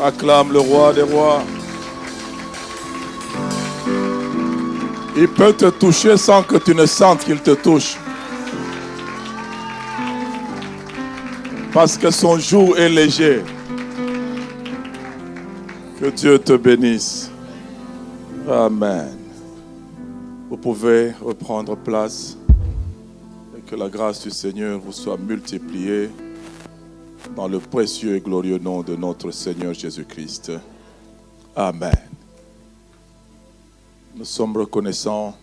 Acclame le roi des rois. Il peut te toucher sans que tu ne sentes qu'il te touche. Parce que son joug est léger. Que Dieu te bénisse. Amen. Vous pouvez reprendre place et que la grâce du Seigneur vous soit multipliée dans le précieux et glorieux nom de notre Seigneur Jésus-Christ. Amen. Nous sommes reconnaissants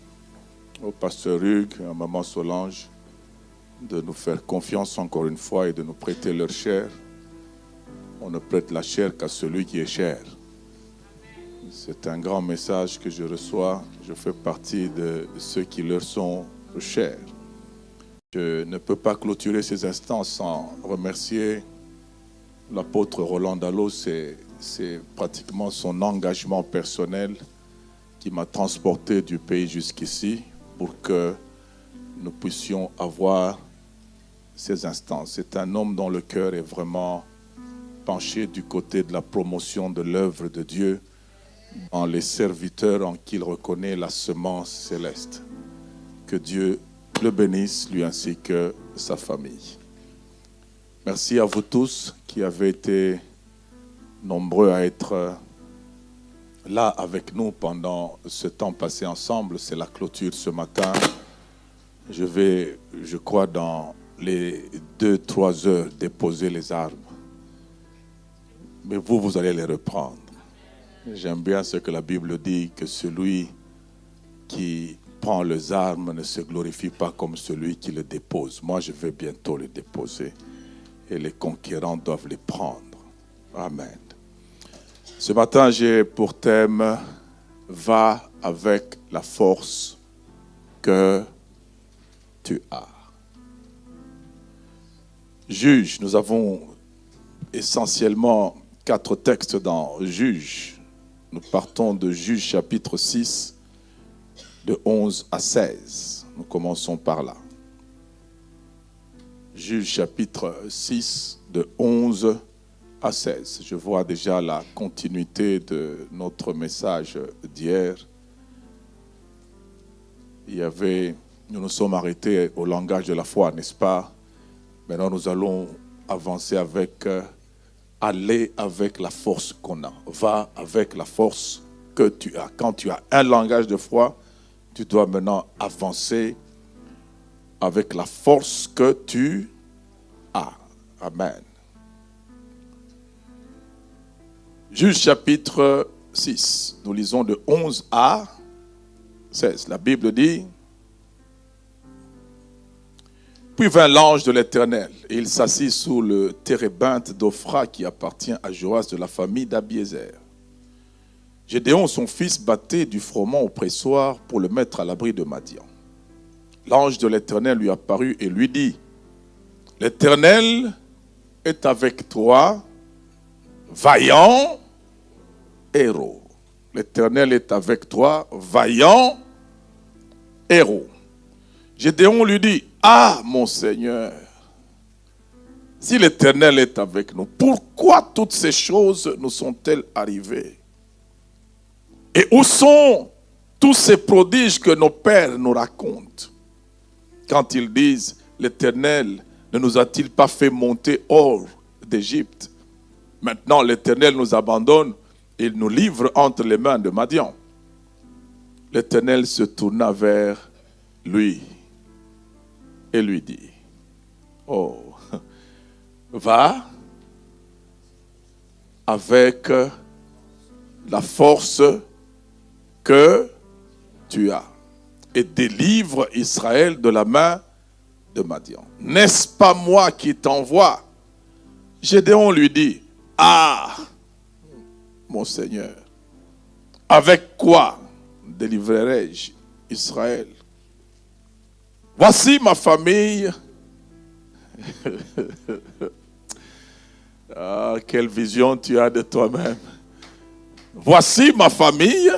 au pasteur Hugues et à maman Solange de nous faire confiance encore une fois et de nous prêter leur chair. On ne prête la chair qu'à celui qui est cher. C'est un grand message que je reçois. Je fais partie de ceux qui leur sont chers. Je ne peux pas clôturer ces instants sans remercier l'apôtre Roland Dallot. C'est pratiquement son engagement personnel qui m'a transporté du pays jusqu'ici pour que nous puissions avoir ces instants. C'est un homme dont le cœur est vraiment penché du côté de la promotion de l'œuvre de Dieu dans les serviteurs en qui il reconnaît la semence céleste. Que Dieu le bénisse, lui ainsi que sa famille. Merci à vous tous qui avez été nombreux à être là avec nous pendant ce temps passé ensemble. C'est la clôture ce matin. Je vais, je crois, dans les 2-3 heures déposer les armes. Mais vous allez les reprendre. J'aime bien ce que la Bible dit, que celui qui prend les armes ne se glorifie pas comme celui qui les dépose. Moi, je vais bientôt les déposer et les conquérants doivent les prendre. Amen. Ce matin, j'ai pour thème « Va avec la force que tu as ». Juge, nous avons essentiellement 4 textes dans Juge. Nous partons de Juge chapitre 6, de 11 à 16. Nous commençons par là. Juge chapitre 6, de 11 à 16. Je vois déjà la continuité de notre message d'hier. Nous nous sommes arrêtés au langage de la foi, n'est-ce pas? Maintenant, nous allons avancer avec aller avec la force qu'on a. Va avec la force que tu as. Quand tu as un langage de foi, tu dois maintenant avancer avec la force que tu as. Amen. Juge chapitre 6, nous lisons de 11 à 16. La Bible dit: Puis vint l'ange de l'Éternel, et il s'assit sous le térébinthe d'Ophra qui appartient à Joas de la famille d'Abiézer. Gédéon, son fils, battait du froment au pressoir pour le mettre à l'abri de Madian. L'ange de l'Éternel lui apparut et lui dit: L'Éternel est avec toi, vaillant héros. L'Éternel est avec toi, vaillant héros. Gédéon lui dit: Ah, mon Seigneur, si l'Éternel est avec nous, pourquoi toutes ces choses nous sont-elles arrivées? Et où sont tous ces prodiges que nos pères nous racontent? Quand ils disent: L'Éternel ne nous a-t-il pas fait monter hors d'Égypte? Maintenant l'Éternel nous abandonne et il nous livre entre les mains de Madian. L'Éternel se tourna vers lui et lui dit: Oh, va avec la force que tu as et délivre Israël de la main de Madian. N'est-ce pas moi qui t'envoie? Gédéon lui dit: Ah, mon Seigneur, avec quoi délivrerai-je Israël? Voici ma famille. Ah, quelle vision tu as de toi-même. Voici ma famille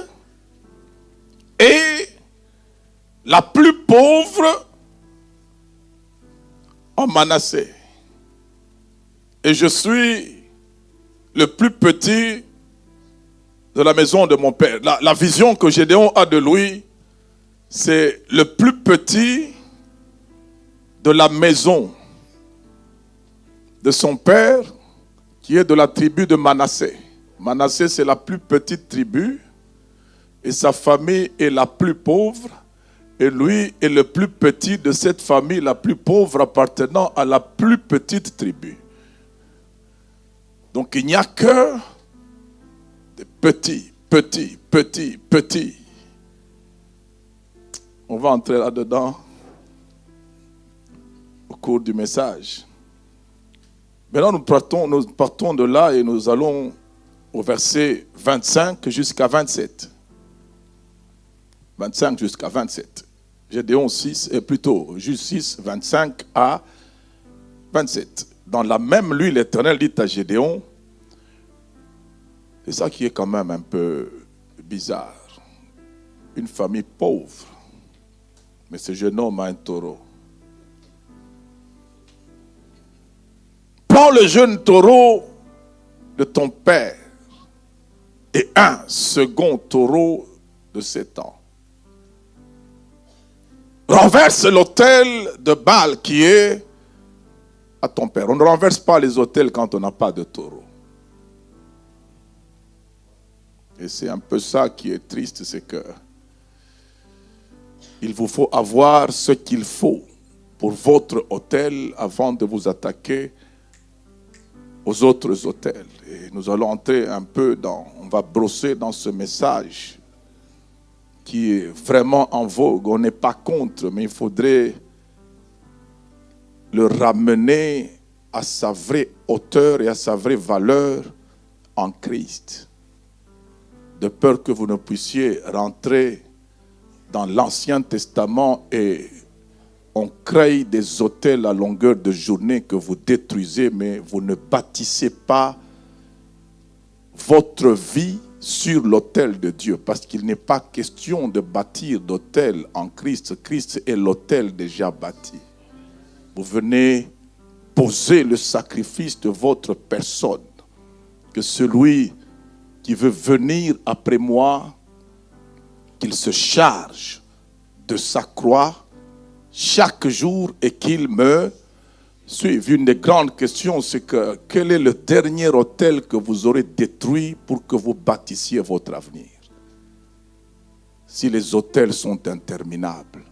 et la plus pauvre en Manassé. Et je suis le plus petit de la maison de mon père. La vision que Gédéon a de lui, c'est le plus petit de la maison de son père, qui est de la tribu de Manassé. Manassé, c'est la plus petite tribu, et sa famille est la plus pauvre, et lui est le plus petit de cette famille, la plus pauvre appartenant à la plus petite tribu. Donc il n'y a que des petits. On va entrer là-dedans au cours du message. Maintenant, nous partons de là et nous allons au verset 25 jusqu'à 27. 25 jusqu'à 27. Gédéon 6, et plutôt, juste 6, 25 à 27. Dans la même nuit, l'Éternel dit à Gédéon, c'est ça qui est quand même un peu bizarre. Une famille pauvre, mais ce jeune homme a un taureau. Prends le jeune taureau de ton père et un second taureau de 7 ans. Renverse l'autel de Baal qui est à ton père. On ne renverse pas les autels quand on n'a pas de taureau. Et c'est un peu ça qui est triste, c'est que il vous faut avoir ce qu'il faut pour votre autel avant de vous attaquer aux autres autels. Et nous allons entrer un peu on va brosser dans ce message qui est vraiment en vogue. On n'est pas contre, mais il faudrait le ramener à sa vraie hauteur et à sa vraie valeur en Christ. De peur que vous ne puissiez rentrer dans l'Ancien Testament et on crée des autels à longueur de journée que vous détruisez, mais vous ne bâtissez pas votre vie sur l'autel de Dieu. Parce qu'il n'est pas question de bâtir d'autel en Christ. Christ est l'autel déjà bâti. Vous venez poser le sacrifice de votre personne. Que celui qui veut venir après moi, qu'il se charge de sa croix chaque jour et qu'il me suive. Une des grandes questions, c'est quel est le dernier autel que vous aurez détruit pour que vous bâtissiez votre avenir? Si les autels sont interminables,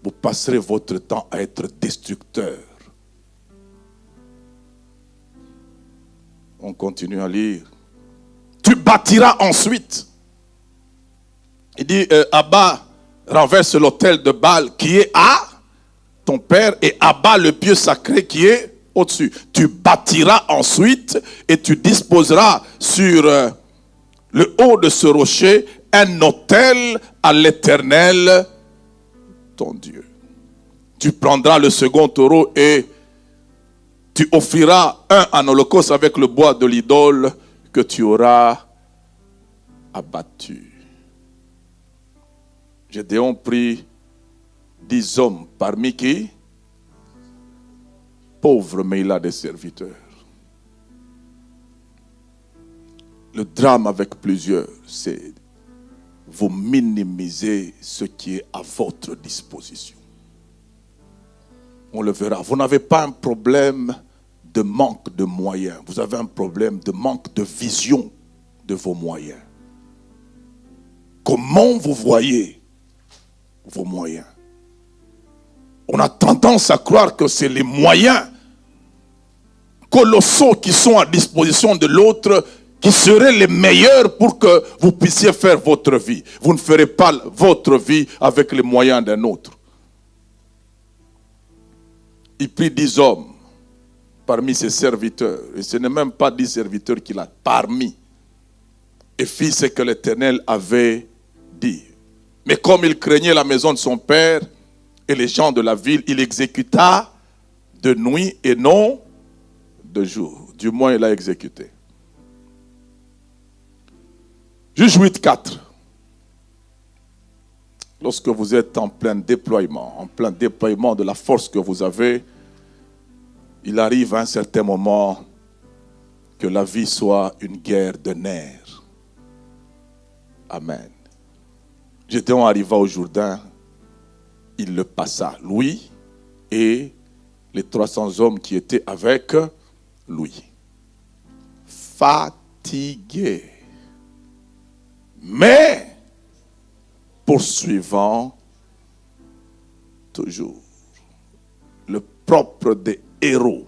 vous passerez votre temps à être destructeur. On continue à lire. Tu bâtiras ensuite. Il dit, Abba, renverse l'autel de Baal qui est à ton père et abat le pieu sacré qui est au-dessus. Tu bâtiras ensuite et tu disposeras sur le haut de ce rocher un autel à l'Éternel, ton Dieu. Tu prendras le second taureau et tu offriras un en holocauste avec le bois de l'idole que tu auras abattu. Gédéon prit 10 hommes parmi qui? Pauvres, mais il a des serviteurs. Le drame avec plusieurs, c'est vous minimiser ce qui est à votre disposition. On le verra. Vous n'avez pas un problème de manque de moyens. Vous avez un problème de manque de vision de vos moyens. Comment vous voyez vos moyens? On a tendance à croire que c'est les moyens colossaux qui sont à disposition de l'autre qui seraient les meilleurs pour que vous puissiez faire votre vie. Vous ne ferez pas votre vie avec les moyens d'un autre. Il prit 10 hommes parmi ses serviteurs. Et ce n'est même pas 10 serviteurs qu'il a parmi. Et fit ce que l'Éternel avait dit. Mais comme il craignait la maison de son père et les gens de la ville, il exécuta de nuit et non de jour. Du moins, il a exécuté. Juge 8:4. Lorsque vous êtes en plein déploiement de la force que vous avez, il arrive à un certain moment que la vie soit une guerre de nerfs. Amen. Gédéon arriva au Jourdain, il le passa, lui et les 300 hommes qui étaient avec lui. Fatigué, mais poursuivant toujours. Le propre des héros,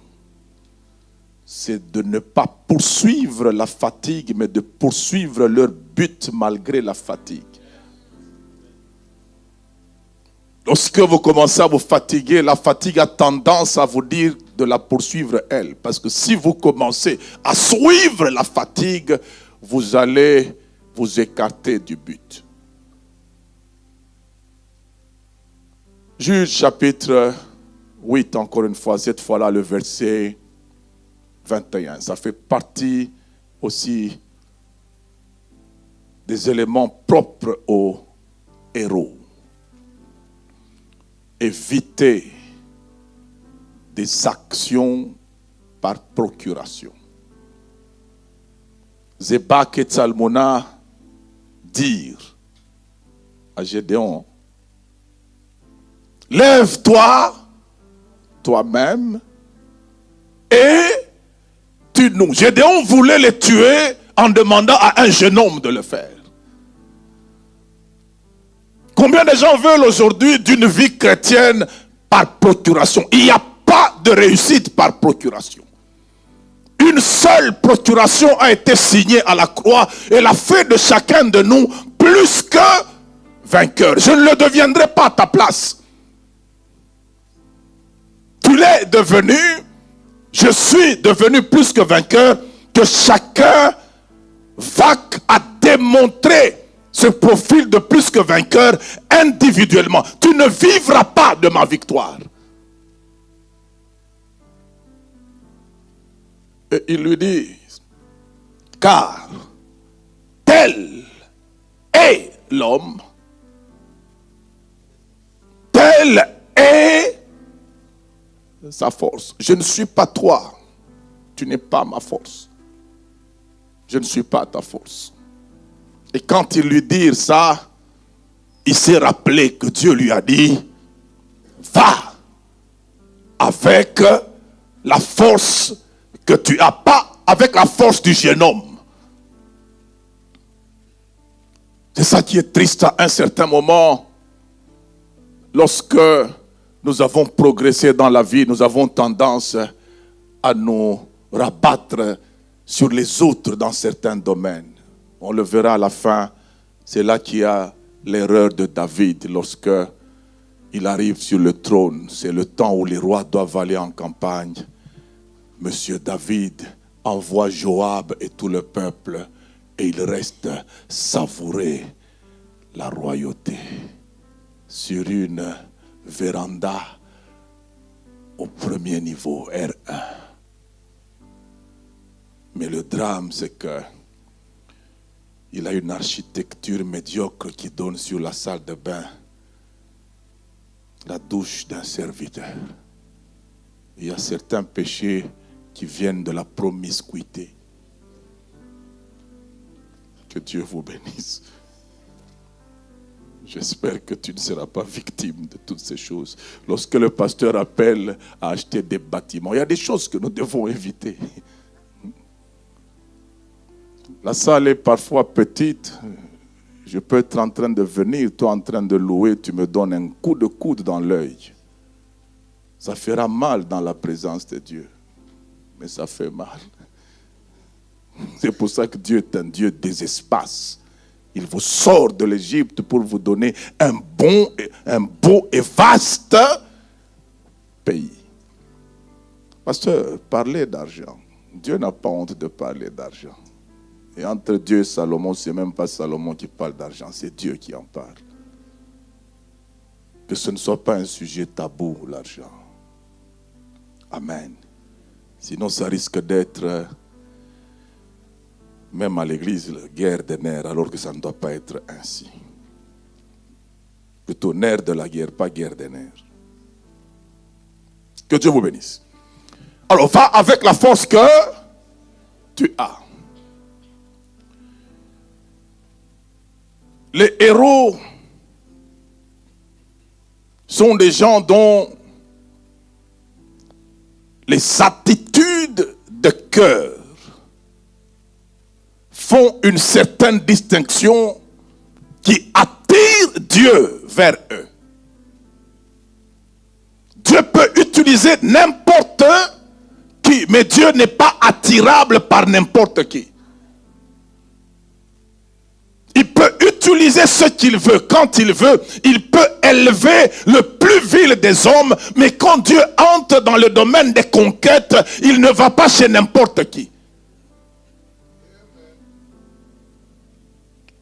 c'est de ne pas poursuivre la fatigue, mais de poursuivre leur but malgré la fatigue. Lorsque vous commencez à vous fatiguer, la fatigue a tendance à vous dire de la poursuivre elle. Parce que si vous commencez à suivre la fatigue, vous allez vous écarter du but. Juge chapitre 8, encore une fois, cette fois-là le verset 21. Ça fait partie aussi des éléments propres aux héros. Éviter des actions par procuration. Zébak et Tsalmona dirent à Gédéon, lève-toi toi-même et tue-nous. Gédéon voulait les tuer en demandant à un jeune homme de le faire. Combien de gens veulent aujourd'hui d'une vie chrétienne par procuration? Il n'y a pas de réussite par procuration. Une seule procuration a été signée à la croix et l'a fait de chacun de nous plus que vainqueur. Je ne le deviendrai pas à ta place. Tu l'es devenu, je suis devenu plus que vainqueur, que chacun va à démontrer ce profil de plus que vainqueur individuellement. Tu ne vivras pas de ma victoire. Et il lui dit, car tel est l'homme, telle est sa force. Je ne suis pas toi, tu n'es pas ma force. Je ne suis pas ta force. Et quand il lui dit ça, il s'est rappelé que Dieu lui a dit, va avec la force que tu n'as pas, avec la force du jeune homme. C'est ça qui est triste à un certain moment. Lorsque nous avons progressé dans la vie, nous avons tendance à nous rabattre sur les autres dans certains domaines. On le verra à la fin, c'est là qu'il y a l'erreur de David lorsque il arrive sur le trône. C'est le temps où les rois doivent aller en campagne. Monsieur David envoie Joab et tout le peuple et il reste savourer la royauté sur une véranda au premier niveau, R1. Mais le drame, c'est que il a une architecture médiocre qui donne sur la salle de bain, la douche d'un serviteur. Il y a certains péchés qui viennent de la promiscuité. Que Dieu vous bénisse. J'espère que tu ne seras pas victime de toutes ces choses. Lorsque le pasteur appelle à acheter des bâtiments, il y a des choses que nous devons éviter. La salle est parfois petite. Je peux être en train de venir, toi en train de louer, tu me donnes un coup de coude dans l'œil. Ça fera mal dans la présence de Dieu. Mais ça fait mal. C'est pour ça que Dieu est un Dieu des espaces. Il vous sort de l'Égypte pour vous donner un beau et vaste pays. Pasteur, parlez d'argent. Dieu n'a pas honte de parler d'argent. Et entre Dieu et Salomon, ce n'est même pas Salomon qui parle d'argent, c'est Dieu qui en parle. Que ce ne soit pas un sujet tabou, l'argent. Amen. Sinon, ça risque d'être, même à l'église, la guerre des nerfs, alors que ça ne doit pas être ainsi. Plutôt nerf de la guerre, pas guerre des nerfs. Que Dieu vous bénisse. Alors, va avec la force que tu as. Les héros sont des gens dont les attitudes de cœur font une certaine distinction qui attire Dieu vers eux. Dieu peut utiliser n'importe qui, mais Dieu n'est pas attirable par n'importe qui. Il peut utiliser ce qu'il veut, quand il veut. Il peut élever le plus vil des hommes, mais quand Dieu entre dans le domaine des conquêtes, il ne va pas chez n'importe qui.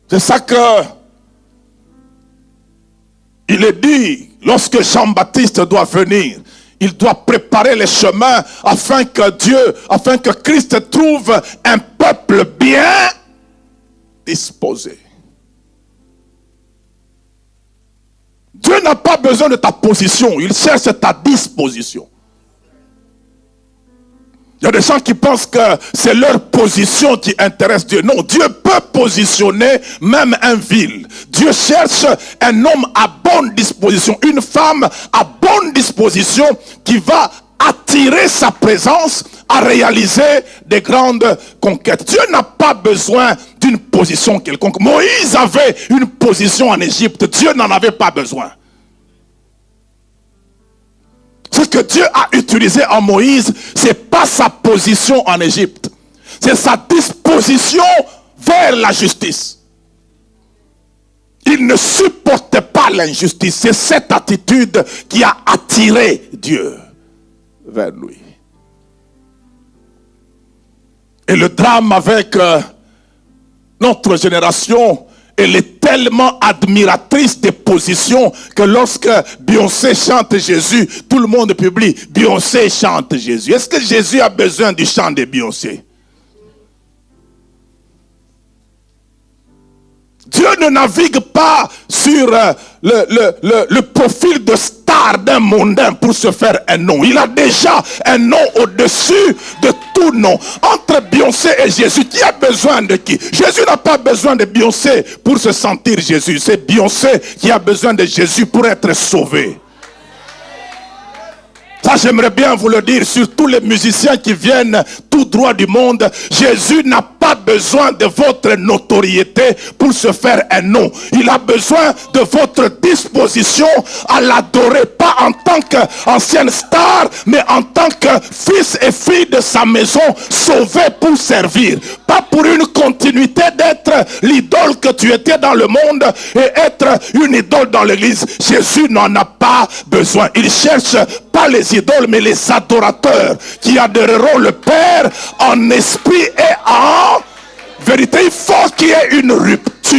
C'est ça que il est dit, lorsque Jean-Baptiste doit venir, il doit préparer les chemins afin que Christ trouve un peuple bien disposé. Dieu n'a pas besoin de ta position, il cherche ta disposition. Il y a des gens qui pensent que c'est leur position qui intéresse Dieu. Non, Dieu peut positionner même un vil. Dieu cherche un homme à bonne disposition, une femme à bonne disposition qui va attirer sa présence à réaliser des grandes conquêtes. Dieu n'a pas besoin d'une position quelconque. Moïse avait une position en Égypte, Dieu n'en avait pas besoin. Ce que Dieu a utilisé en Moïse, ce n'est pas sa position en Égypte. C'est sa disposition vers la justice. Il ne supportait pas l'injustice. C'est cette attitude qui a attiré Dieu vers lui. Et le drame avec notre génération, elle est tellement admiratrice des positions que lorsque Beyoncé chante Jésus, tout le monde publie Beyoncé chante Jésus. Est-ce que Jésus a besoin du chant de Beyoncé? Dieu ne navigue pas sur le profil de star d'un mondain pour se faire un nom. Il a déjà un nom au-dessus de tout nom. Entre Beyoncé et Jésus, qui a besoin de qui? Jésus n'a pas besoin de Beyoncé pour se sentir Jésus. C'est Beyoncé qui a besoin de Jésus pour être sauvé. Ça, j'aimerais bien vous le dire sur tous les musiciens qui viennent tout droit du monde. Jésus n'a pas besoin de votre notoriété pour se faire un nom. Il a besoin de votre disposition à l'adorer, pas en tant qu'ancienne star, mais en tant que fils et fille de sa maison, sauvés pour servir. Pas pour une continuité d'être l'idole que tu étais dans le monde et être une idole dans l'église. Jésus n'en a pas besoin. Il cherche pas les idoles, mais les adorateurs qui adoreront le Père en esprit et en vérité. Il faut qu'il y ait une rupture.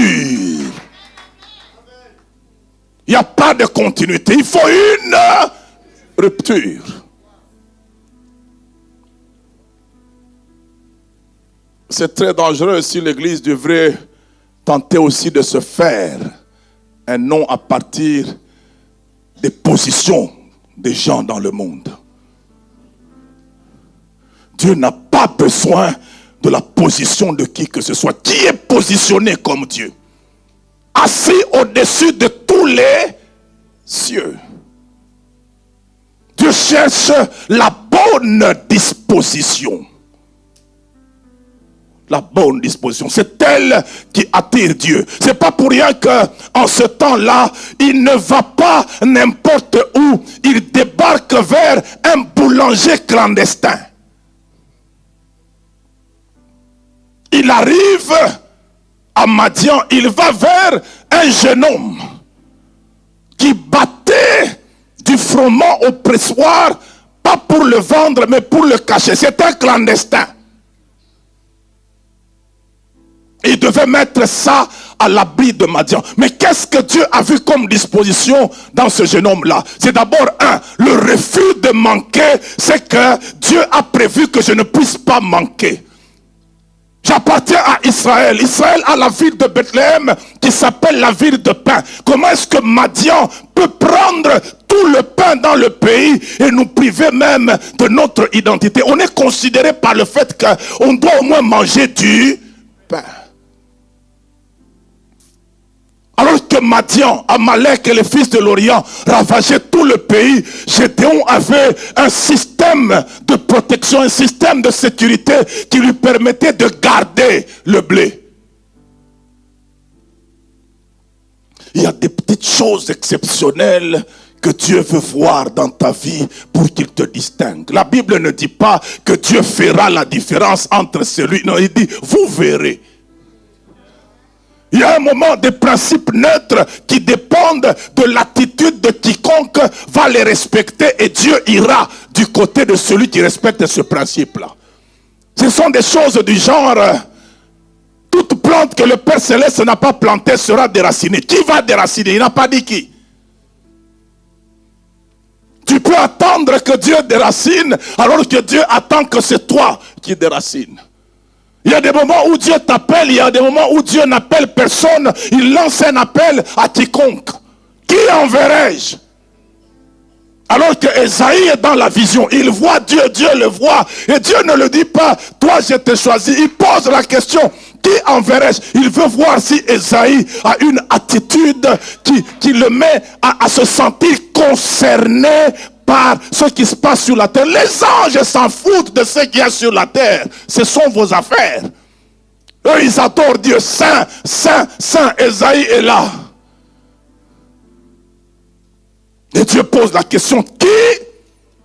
Il n'y a pas de continuité. Il faut une rupture. C'est très dangereux si l'Église devrait tenter aussi de se faire un nom à partir des positions des gens dans le monde. Dieu n'a pas besoin de la position de qui que ce soit. Qui est positionné comme Dieu? Assis au-dessus de tous les cieux. Dieu cherche la bonne disposition. La bonne disposition, c'est elle qui attire Dieu. C'est pas pour rien que en ce temps-là, il ne va pas n'importe où. Il débarque vers un boulanger clandestin. Il arrive à Madian, il va vers un jeune homme qui battait du froment au pressoir, pas pour le vendre, mais pour le cacher. C'est un clandestin. Il devait mettre ça à l'abri de Madian. Mais qu'est-ce que Dieu a vu comme disposition dans ce jeune homme-là? C'est d'abord le refus de manquer. C'est que Dieu a prévu que je ne puisse pas manquer. J'appartiens à Israël. Israël a la ville de Bethléem qui s'appelle la ville de pain. Comment est-ce que Madian peut prendre tout le pain dans le pays et nous priver même de notre identité? On est considéré par le fait qu'on doit au moins manger du pain. Alors que Madian, Amalek et les fils de l'Orient ravageaient tout le pays, Gédéon avait un système de protection, un système de sécurité qui lui permettait de garder le blé. Il y a des petites choses exceptionnelles que Dieu veut voir dans ta vie pour qu'il te distingue. La Bible ne dit pas que Dieu fera la différence entre celui... Non, il dit, vous verrez. Il y a un moment des principes neutres qui dépendent de l'attitude de quiconque va les respecter et Dieu ira du côté de celui qui respecte ce principe-là. Ce sont des choses du genre, toute plante que le Père Céleste n'a pas plantée sera déracinée. Qui va déraciner? Il n'a pas dit qui. Tu peux attendre que Dieu déracine alors que Dieu attend que c'est toi qui déracine. Il y a des moments où Dieu t'appelle, il y a des moments où Dieu n'appelle personne. Il lance un appel à quiconque. Qui enverrai-je? Alors que Esaïe est dans la vision, il voit Dieu, Dieu le voit. Et Dieu ne le dit pas, toi je t'ai choisi. Il pose la question, qui enverrai-je? Il veut voir si Esaïe a une attitude qui le met à se sentir concerné par ce qui se passe sur la terre. Les anges s'en foutent de ce qu'il y a sur la terre. Ce sont vos affaires. Eux, ils adorent Dieu. Saint, Saint, Saint. Esaïe est là. Et Dieu pose la question, qui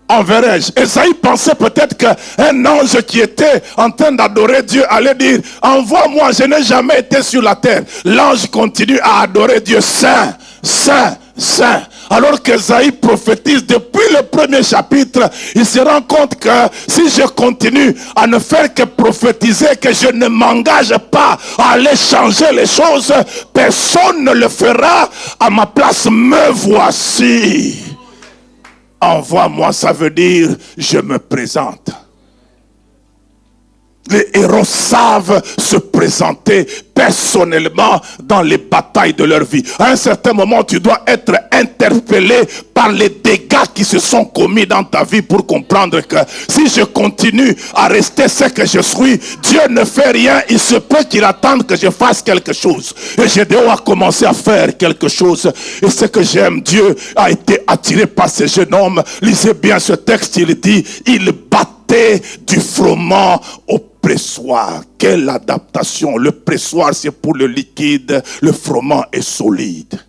enverrai-je? Esaïe pensait peut-être qu'un ange qui était en train d'adorer Dieu allait dire, envoie-moi, je n'ai jamais été sur la terre. L'ange continue à adorer Dieu. Saint, Saint, Saint. Alors qu'Esaïe prophétise depuis le premier chapitre, il se rend compte que si je continue à ne faire que prophétiser, que je ne m'engage pas à aller changer les choses, personne ne le fera à ma place. Me voici. Envoie-moi, ça veut dire je me présente. Les héros savent se présenter personnellement dans les batailles de leur vie. À un certain moment, tu dois être interpellé par les dégâts qui se sont commis dans ta vie pour comprendre que si je continue à rester ce que je suis, Dieu ne fait rien. Il se peut qu'il attende que je fasse quelque chose. Et Gédéon a commencé à faire quelque chose. Et ce que j'aime, Dieu a été attiré par ce jeune homme. Lisez bien ce texte, il dit, il battait du froment au pressoir. Quelle adaptation! Le pressoir, c'est pour le liquide, le froment est solide.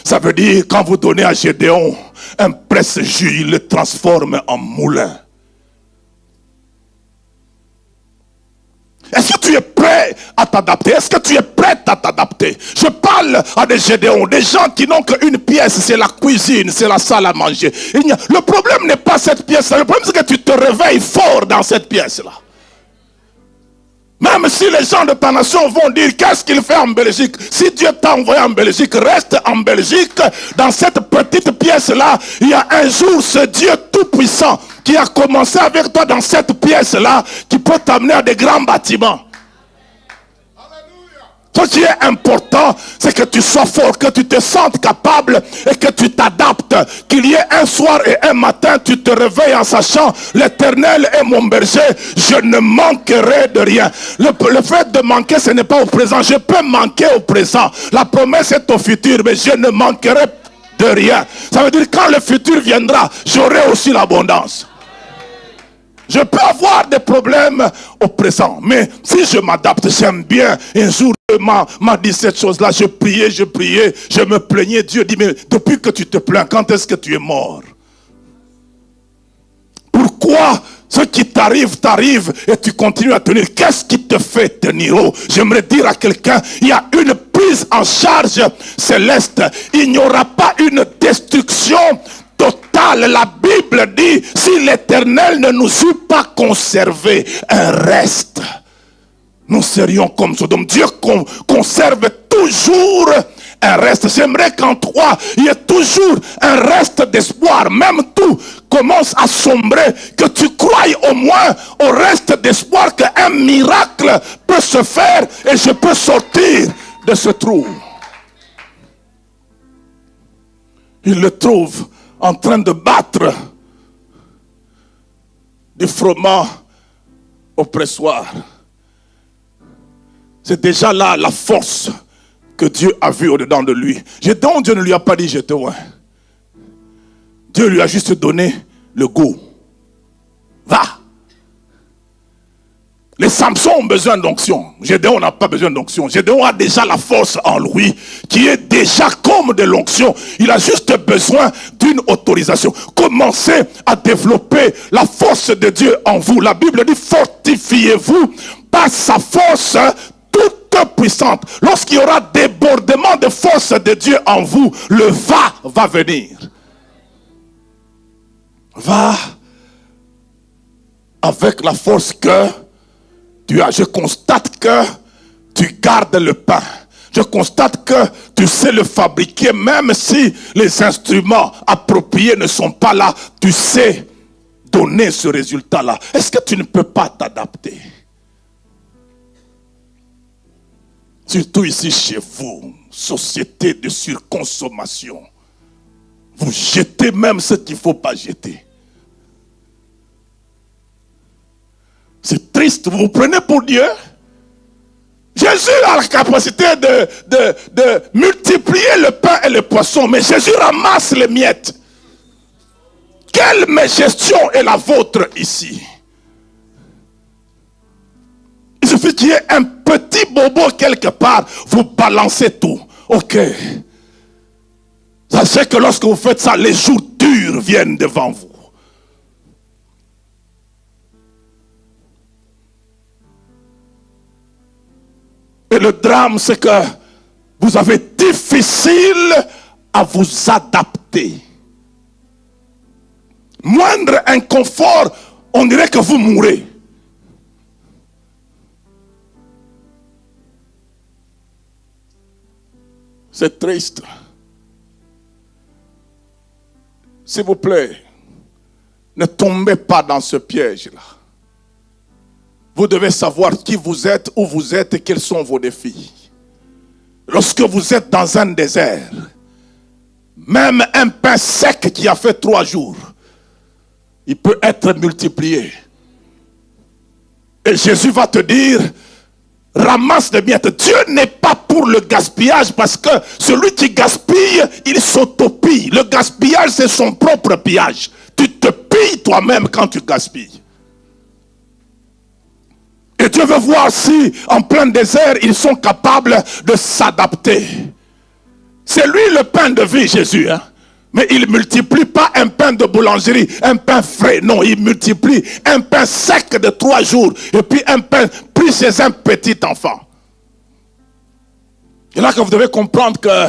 Ça veut dire, quand vous donnez à Gédéon un presse-jus, il le transforme en moulin. Est-ce que tu es prêt à t'adapter? Est-ce que tu es prête à t'adapter? Je parle à des Gédéons, des gens qui n'ont qu'une pièce, c'est la cuisine, c'est la salle à manger. Le problème n'est pas cette pièce-là, le problème c'est que tu te réveilles fort dans cette pièce-là. Même si les gens de ta nation vont dire qu'est-ce qu'il fait en Belgique, si Dieu t'a envoyé en Belgique, reste en Belgique. Dans cette petite pièce-là, il y a un jour ce Dieu tout-puissant qui a commencé avec toi dans cette pièce-là, qui peut t'amener à des grands bâtiments. Ce qui est important, c'est que tu sois fort, que tu te sentes capable et que tu t'adaptes. Qu'il y ait un soir et un matin, tu te réveilles en sachant, l'Éternel est mon berger, je ne manquerai de rien. Le fait de manquer, ce n'est pas au présent. Je peux manquer au présent. La promesse est au futur, mais je ne manquerai de rien. Ça veut dire quand le futur viendra, j'aurai aussi l'abondance. Je peux avoir des problèmes au présent, mais si je m'adapte, j'aime bien. Un jour, m'a dit cette chose-là, je priais, je me plaignais. Dieu dit, mais depuis que tu te plains, quand est-ce que tu es mort? Pourquoi ce qui t'arrive, t'arrive et tu continues à tenir? Qu'est-ce qui te fait tenir? Oh, j'aimerais dire à quelqu'un, il y a une prise en charge céleste. Il n'y aura pas une destruction totale. La Bible dit, si l'Éternel ne nous eût pas conservé un reste. nous serions comme Sodome. Dieu conserve toujours un reste. J'aimerais qu'en toi, il y ait toujours un reste d'espoir. Même tout commence à sombrer, que tu croies au moins au reste d'espoir qu'un miracle peut se faire et je peux sortir de ce trou. Il le trouve en train de battre du froment au pressoir. C'est déjà là la force que Dieu a vue au-dedans de lui. Donc Dieu ne lui a pas dit je te vois. Dieu lui a juste donné le go. Va. Les Samsons ont besoin d'onction. Gédéon n'a pas besoin d'onction. Gédéon a déjà la force en lui qui est déjà comme de l'onction. Il a juste besoin d'une autorisation. Commencez à développer la force de Dieu en vous. La Bible dit fortifiez-vous par sa force toute puissante. Lorsqu'il y aura débordement de force de Dieu en vous, le va venir. Va avec la force que tu as. Je constate que tu gardes le pain. Je constate que tu sais le fabriquer, même si les instruments appropriés ne sont pas là. Tu sais donner ce résultat-là. Est-ce que tu ne peux pas t'adapter? Surtout ici chez vous, société de surconsommation. Vous jetez même ce qu'il ne faut pas jeter. C'est triste, vous vous prenez pour Dieu. Jésus a la capacité de multiplier le pain et le poisson, mais Jésus ramasse les miettes. Quelle gestion est la vôtre ici? Il suffit qu'il y ait un petit bobo quelque part, vous balancez tout. Ok. Sachez que lorsque vous faites ça, les jours durs viennent devant vous. Et le drame, c'est que vous avez difficile à vous adapter. Moindre inconfort, on dirait que vous mourrez. C'est triste. S'il vous plaît, ne tombez pas dans ce piège-là. Vous devez savoir qui vous êtes, où vous êtes et quels sont vos défis. Lorsque vous êtes dans un désert, même un pain sec qui a fait 3 jours, il peut être multiplié. Et Jésus va te dire, ramasse les miettes. Dieu n'est pas pour le gaspillage, parce que celui qui gaspille, il s'autopille. Le gaspillage, c'est son propre pillage. Tu te pilles toi-même quand tu gaspilles. Et Dieu veut voir si, en plein désert, ils sont capables de s'adapter. C'est lui le pain de vie, Jésus. Hein? Mais il ne multiplie pas un pain de boulangerie, un pain frais. Non, il multiplie un pain sec de 3 jours. Et puis un pain pris chez un petit enfant. Et là que vous devez comprendre que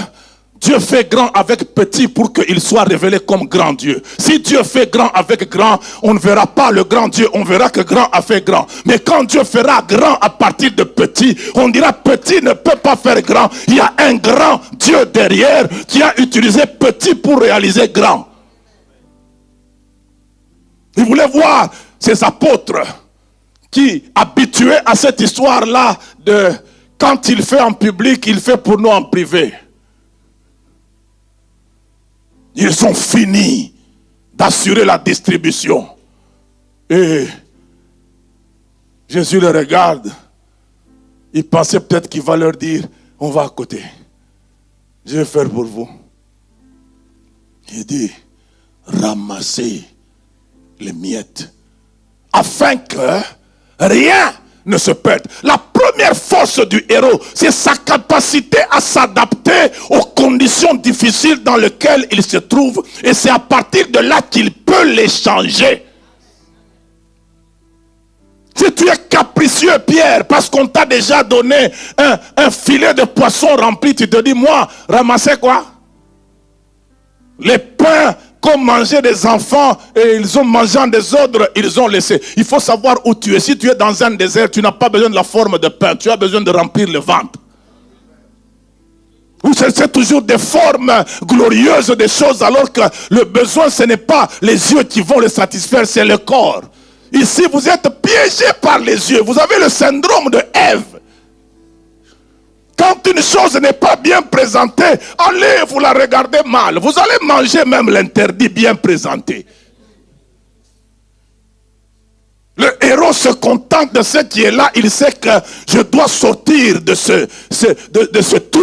Dieu fait grand avec petit pour qu'il soit révélé comme grand Dieu. Si Dieu fait grand avec grand, on ne verra pas le grand Dieu, on verra que grand a fait grand. Mais quand Dieu fera grand à partir de petit, on dira petit ne peut pas faire grand. Il y a un grand Dieu derrière qui a utilisé petit pour réaliser grand. Il voulait voir ces apôtres qui, habitués à cette histoire-là de quand il fait en public, il fait pour nous en privé. Ils ont fini d'assurer la distribution. Et Jésus les regarde. Il pensait peut-être qu'il va leur dire, on va à côté. Je vais faire pour vous. Il dit, ramassez les miettes. Afin que rien ne se perde. La première force du héros, c'est sa capacité à s'adapter aux conditions difficiles dans lesquelles il se trouve. Et c'est à partir de là qu'il peut les changer. Si tu es capricieux, Pierre, parce qu'on t'a déjà donné un filet de poisson rempli, tu te dis, moi, ramasser quoi? Les pains comme manger des enfants et ils ont mangé en désordre, ils ont laissé. Il faut savoir où tu es. Si tu es dans un désert, tu n'as pas besoin de la forme de pain, tu as besoin de remplir le ventre. Vous cherchez toujours des formes glorieuses des choses alors que le besoin ce n'est pas les yeux qui vont le satisfaire, c'est le corps. Ici vous êtes piégé par les yeux, vous avez le syndrome de Ève. Quand une chose n'est pas bien présentée, allez, vous la regardez mal. Vous allez manger même l'interdit bien présenté. Le héros se contente de ce qui est là. Il sait que je dois sortir de ce trou.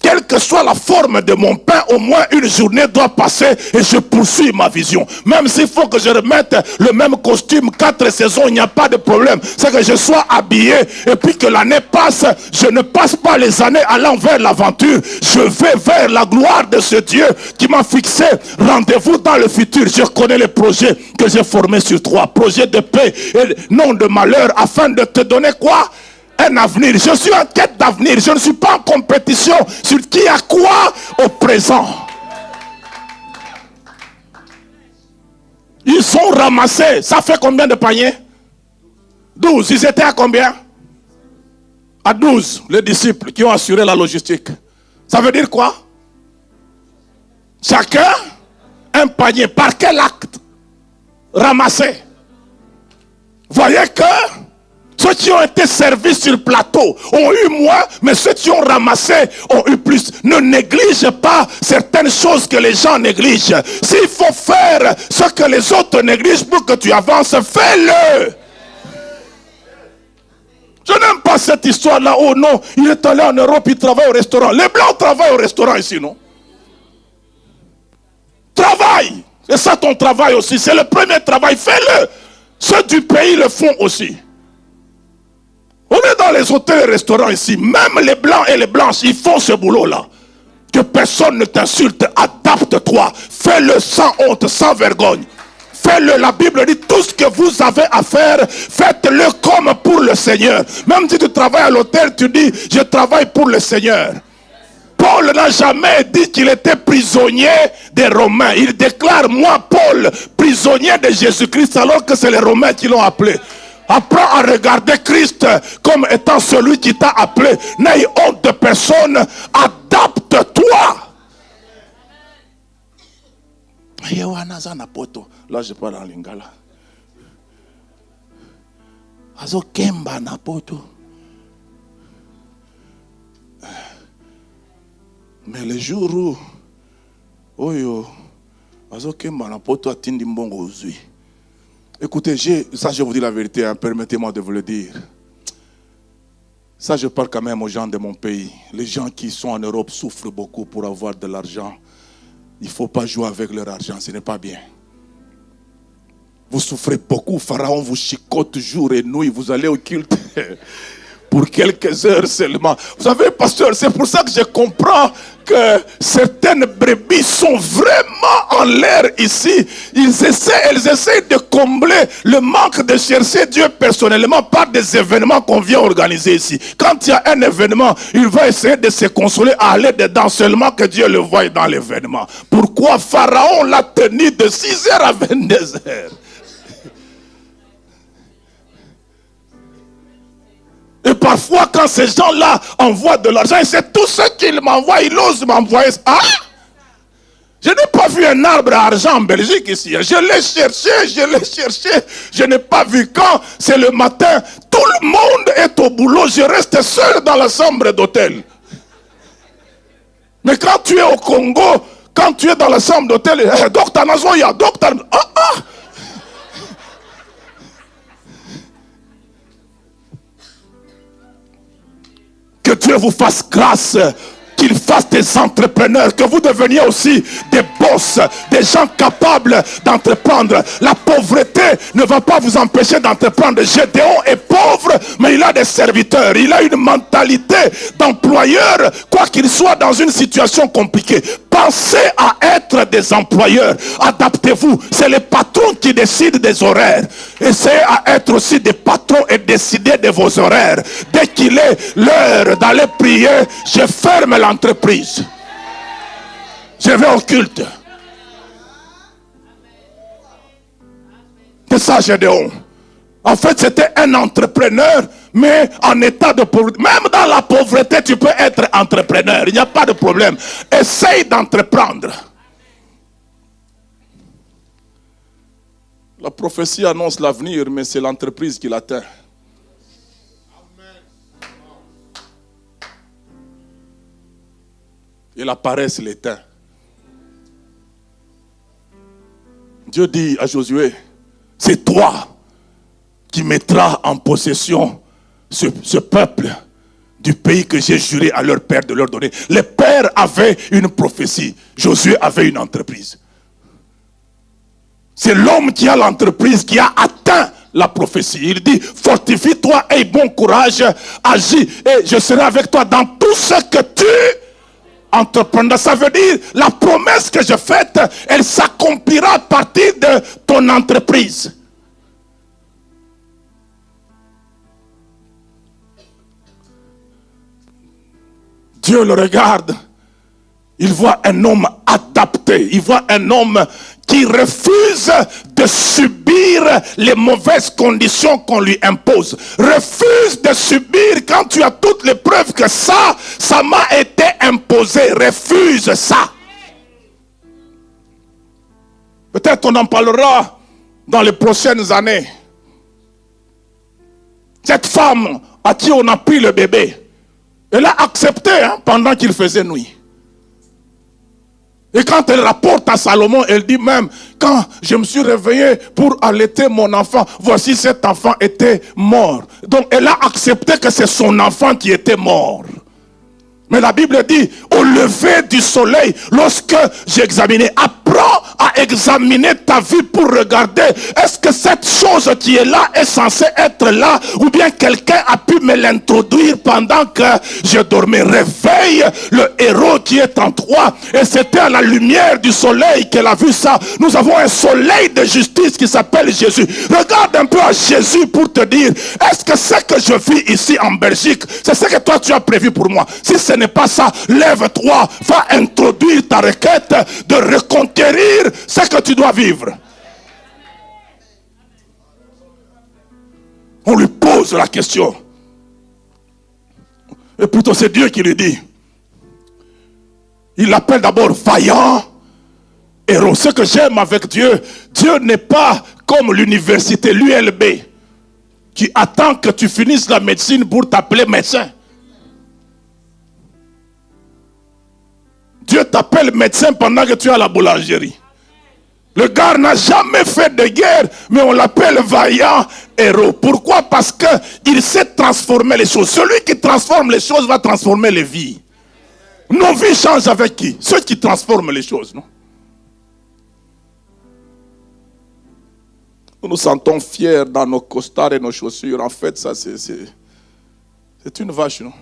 Quelle que soit la forme de mon pain, au moins une journée doit passer et je poursuis ma vision. Même s'il faut que je remette le même costume 4 saisons, il n'y a pas de problème. C'est que je sois habillé et puis que l'année passe, je ne passe pas les années allant vers l'aventure. Je vais vers la gloire de ce Dieu qui m'a fixé rendez-vous dans le futur. Je connais les projets que j'ai formés sur 3. Projets de paix et non de malheur afin de te donner quoi? Un avenir. Je suis en quête d'avenir. Je ne suis pas en compétition sur qui a quoi au présent. Ils sont ramassés. Ça fait combien de paniers? 12. Ils étaient à combien? À 12, les disciples qui ont assuré la logistique. Ça veut dire quoi? Chacun un panier. Par quel acte? Ramassé. Voyez que ceux qui ont été servis sur le plateau ont eu moins, mais ceux qui ont ramassé ont eu plus. Ne néglige pas certaines choses que les gens négligent. S'il faut faire ce que les autres négligent pour que tu avances, fais-le. Je n'aime pas cette histoire-là. Oh non, il est allé en Europe, il travaille au restaurant. Les Blancs travaillent au restaurant ici, non? Travaille. C'est ça ton travail aussi. C'est le premier travail. Fais-le. Ceux du pays le font aussi. On est dans les hôtels et restaurants ici. Même les Blancs et les Blanches, ils font ce boulot-là. Que personne ne t'insulte. Adapte-toi. Fais-le sans honte, sans vergogne. Fais-le. La Bible dit tout ce que vous avez à faire, faites-le comme pour le Seigneur. Même si tu travailles à l'hôtel, tu dis, je travaille pour le Seigneur. Paul n'a jamais dit qu'il était prisonnier des Romains. Il déclare, moi Paul, prisonnier de Jésus-Christ, alors que c'est les Romains qui l'ont appelé. Apprends à regarder Christ comme étant celui qui t'a appelé. N'aie honte de personne. Adapte-toi. Là, je parle en lingala. Azo kemba na poto. Mais le jour où Oyo Azo kemba na poto atindi mbongo uzui. Écoutez, ça je vous dis la vérité, hein, permettez-moi de vous le dire. Ça je parle quand même aux gens de mon pays. Les gens qui sont en Europe souffrent beaucoup pour avoir de l'argent. Il ne faut pas jouer avec leur argent, ce n'est pas bien. Vous souffrez beaucoup, Pharaon vous chicote jour et nuit, vous allez au culte pour quelques heures seulement. Vous savez, pasteur, c'est pour ça que je comprends que certaines brebis sont vraiment en l'air ici. Elles essaient de combler le manque de chercher Dieu personnellement par des événements qu'on vient organiser ici. Quand il y a un événement, il va essayer de se consoler à aller dedans seulement que Dieu le voie dans l'événement. Pourquoi Pharaon l'a tenu de 6h à 22h? Et parfois, quand ces gens-là envoient de l'argent, et c'est tout ce qu'ils m'envoient, ils osent m'envoyer. Ah! Je n'ai pas vu un arbre à argent en Belgique ici. Je l'ai cherché. Je n'ai pas vu quand. C'est le matin. Tout le monde est au boulot. Je reste seul dans la chambre d'hôtel. Mais quand tu es au Congo, quand tu es dans la chambre d'hôtel, Docteur Nazoya, Docteur... Que Dieu vous fasse grâce, qu'il fasse des entrepreneurs, que vous deveniez aussi des boss, des gens capables d'entreprendre. La pauvreté ne va pas vous empêcher d'entreprendre. Gédéon est pauvre, mais il a des serviteurs. Il a une mentalité d'employeur, quoi qu'il soit dans une situation compliquée. Pensez à être des employeurs. Adaptez-vous. C'est les patrons qui décident des horaires. Essayez à être aussi des patrons et décider de vos horaires. Dès qu'il est l'heure d'aller prier, je ferme l'entreprise. Je vais au culte. que ça, Gédéon. En fait, c'était un entrepreneur, mais en état de pauvreté. Même dans la pauvreté, tu peux être entrepreneur. Il n'y a pas de problème. Essaye d'entreprendre. La prophétie annonce l'avenir, mais c'est l'entreprise qui l'atteint. Et la paresse l'éteint. Dieu dit à Josué, c'est toi qui mettras en possession ce peuple du pays que j'ai juré à leur père de leur donner. Les pères avaient une prophétie. Josué avait une entreprise. C'est l'homme qui a l'entreprise qui a atteint la prophétie. Il dit, fortifie-toi, aie bon courage, agis et je serai avec toi dans tout ce que tu entreprendras. Ça veut dire, la promesse que j'ai faite, elle s'accomplira à partir de ton entreprise. Dieu le regarde, il voit un homme adapté, il voit un homme qui refuse de subir les mauvaises conditions qu'on lui impose. Refuse de subir quand tu as toutes les preuves que ça m'a été imposé. Refuse ça. Peut-être on en parlera dans les prochaines années. Cette femme à qui on a pris le bébé, elle a accepté pendant qu'il faisait nuit. Et quand elle rapporte à Salomon, elle dit même, quand je me suis réveillé pour allaiter mon enfant, voici cet enfant était mort. Donc elle a accepté que c'est son enfant qui était mort. Mais la Bible dit, au lever du soleil, lorsque j'ai examiné, apprends à examiner ta vie pour regarder, est-ce que cette chose qui est là est censée être là, ou bien quelqu'un a pu me l'introduire pendant que je dormais. Réveille le héros qui est en toi. Et c'était à la lumière du soleil qu'elle a vu ça. Nous avons un soleil de justice qui s'appelle Jésus. Regarde un peu à Jésus pour te dire, est-ce que ce que je vis ici en Belgique, c'est ce que toi tu as prévu pour moi? Si ce n'est pas ça, lève-toi, va introduire ta requête de reconquérir ce que tu dois vivre. On lui pose la question. Et plutôt c'est Dieu qui lui dit. Il l'appelle d'abord vaillant héros. Ce que j'aime avec Dieu, Dieu n'est pas comme l'université, l'ULB, qui attend que tu finisses la médecine pour t'appeler médecin. Dieu t'appelle médecin pendant que tu es à la boulangerie. Le gars n'a jamais fait de guerre, mais on l'appelle vaillant héros. Pourquoi? Parce qu'il sait transformer les choses. Celui qui transforme les choses va transformer les vies. Nos vies changent avec qui? Ceux qui transforment les choses, non? Nous nous sentons fiers dans nos costards et nos chaussures. En fait, ça c'est une vache, non?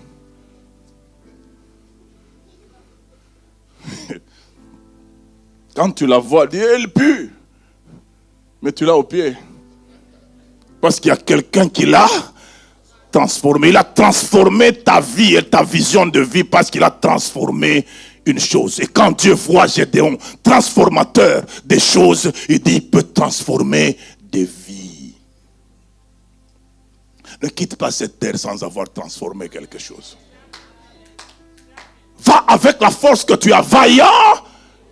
Quand tu la vois, dis, elle pue. Mais tu l'as au pied. Parce qu'il y a quelqu'un qui l'a transformé. Il a transformé ta vie et ta vision de vie parce qu'il a transformé une chose. Et quand Dieu voit Gédéon, transformateur des choses, il dit, il peut transformer des vies. Ne quitte pas cette terre sans avoir transformé quelque chose. Va avec la force que tu as, vaillant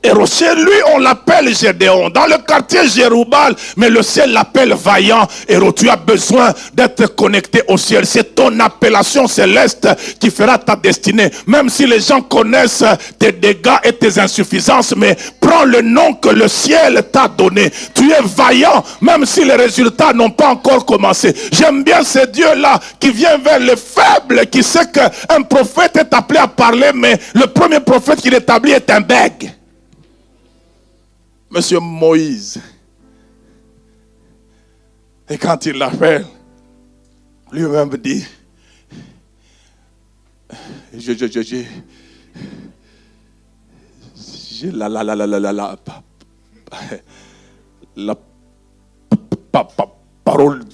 héros. Chez lui, on l'appelle Gédéon. Dans le quartier Jéroubal, mais le ciel l'appelle vaillant héros. Tu as besoin d'être connecté au ciel. C'est ton appellation céleste qui fera ta destinée. Même si les gens connaissent tes dégâts et tes insuffisances, mais prends le nom que le ciel t'a donné. Tu es vaillant, même si les résultats n'ont pas encore commencé. J'aime bien ce Dieu-là qui vient vers les faibles, qui sait qu'un prophète est appelé à parler, mais le premier prophète qu'il établit est un bègue. Monsieur Moïse. Et quand il l'appelle, lui-même dit, j'ai la parole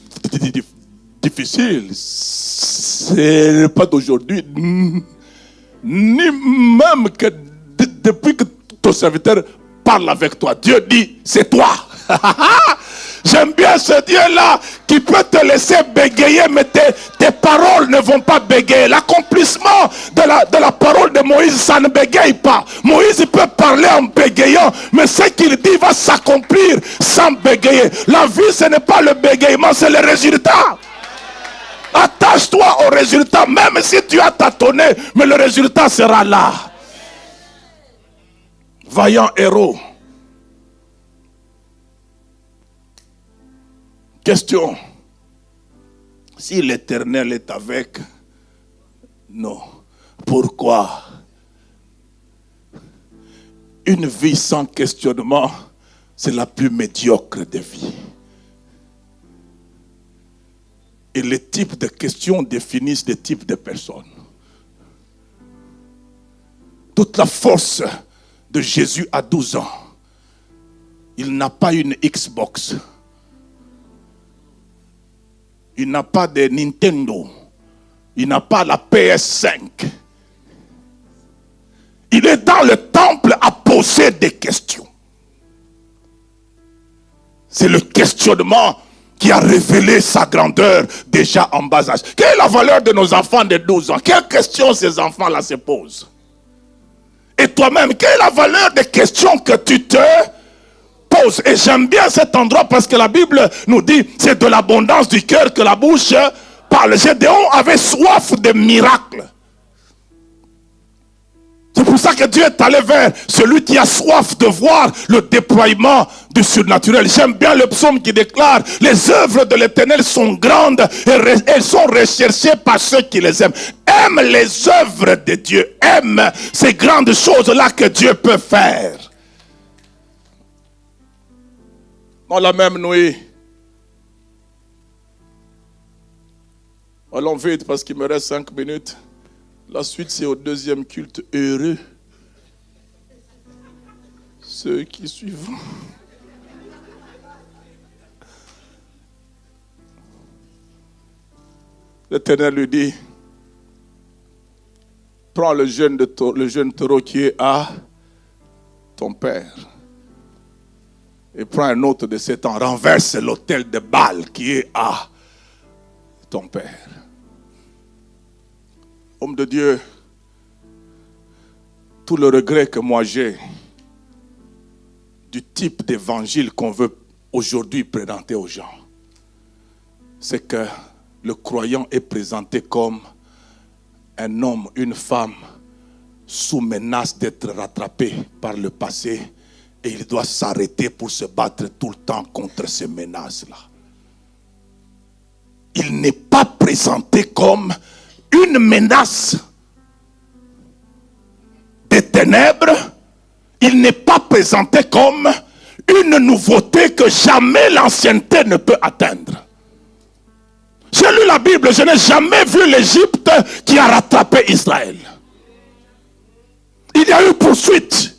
difficile. C'est pas d'aujourd'hui, ni même que depuis que ton serviteur parle avec toi. Dieu dit, c'est toi. J'aime bien ce Dieu-là qui peut te laisser bégayer, mais tes paroles ne vont pas bégayer. L'accomplissement de la parole de Moïse, ça ne bégaye pas. Moïse peut parler en bégayant, mais ce qu'il dit va s'accomplir sans bégayer. La vie, ce n'est pas le bégayement, c'est le résultat. Attache-toi au résultat, même si tu as tâtonné, mais le résultat sera là. Vaillant héros. Question. Si l'Éternel est avec nous, pourquoi une vie sans questionnement, c'est la plus médiocre des vies? Et les types de questions définissent des types de personnes. Toute la force de Jésus à 12 ans, il n'a pas une Xbox. Il n'a pas de Nintendo. Il n'a pas la PS5. Il est dans le temple à poser des questions. C'est le questionnement qui a révélé sa grandeur déjà en bas âge. Quelle est la valeur de nos enfants de 12 ans? Quelles questions ces enfants-là se posent? Et toi-même, quelle est la valeur des questions que tu te poses? Et j'aime bien cet endroit parce que la Bible nous dit c'est de l'abondance du cœur que la bouche parle. Gédéon avait soif de miracles. C'est pour ça que Dieu est allé vers celui qui a soif de voir le déploiement du surnaturel. J'aime bien le psaume qui déclare les œuvres de l'Éternel sont grandes et elles sont recherchées par ceux qui les aiment. Aime les œuvres de Dieu. Aime ces grandes choses-là que Dieu peut faire. Dans la même nuit, allons vite parce qu'il me reste 5 minutes. La suite, c'est au deuxième culte. Heureux ceux qui suivent. L'Éternel lui dit, prends le jeune taureau qui est à ton père et prends un autre de ces temps, renverse l'autel de Baal qui est à ton père. Homme de Dieu, tout le regret que moi j'ai du type d'évangile qu'on veut aujourd'hui présenter aux gens, c'est que le croyant est présenté comme un homme, une femme sous menace d'être rattrapé par le passé et il doit s'arrêter pour se battre tout le temps contre ces menaces-là. Il n'est pas présenté comme une menace des ténèbres. Il n'est pas présenté comme une nouveauté que jamais l'ancienneté ne peut atteindre. J'ai lu la Bible, je n'ai jamais vu l'Égypte qui a rattrapé Israël. Il y a eu poursuite.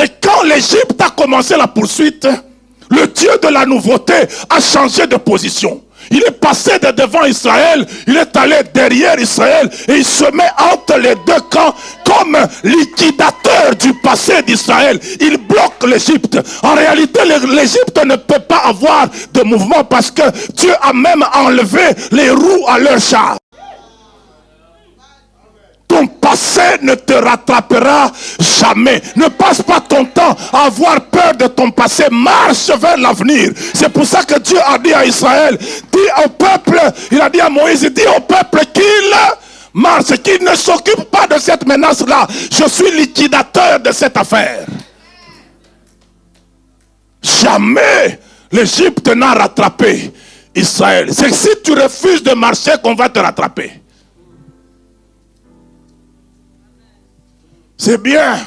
Et quand l'Égypte a commencé la poursuite, le Dieu de la nouveauté a changé de position. Il est passé de devant Israël, il est allé derrière Israël et il se met entre les deux camps comme liquidateur du passé d'Israël. Il bloque l'Égypte. En réalité, l'Égypte ne peut pas avoir de mouvement parce que Dieu a même enlevé les roues à leur char. Ton passé ne te rattrapera jamais. Ne passe pas ton temps à avoir peur de ton passé. Marche vers l'avenir. C'est pour ça que Dieu a dit à Israël, dit au peuple, il a dit à Moïse, dit au peuple qu'il marche, qu'il ne s'occupe pas de cette menace-là. Je suis liquidateur de cette affaire. Jamais l'Égypte n'a rattrapé Israël. C'est si tu refuses de marcher qu'on va te rattraper. C'est bien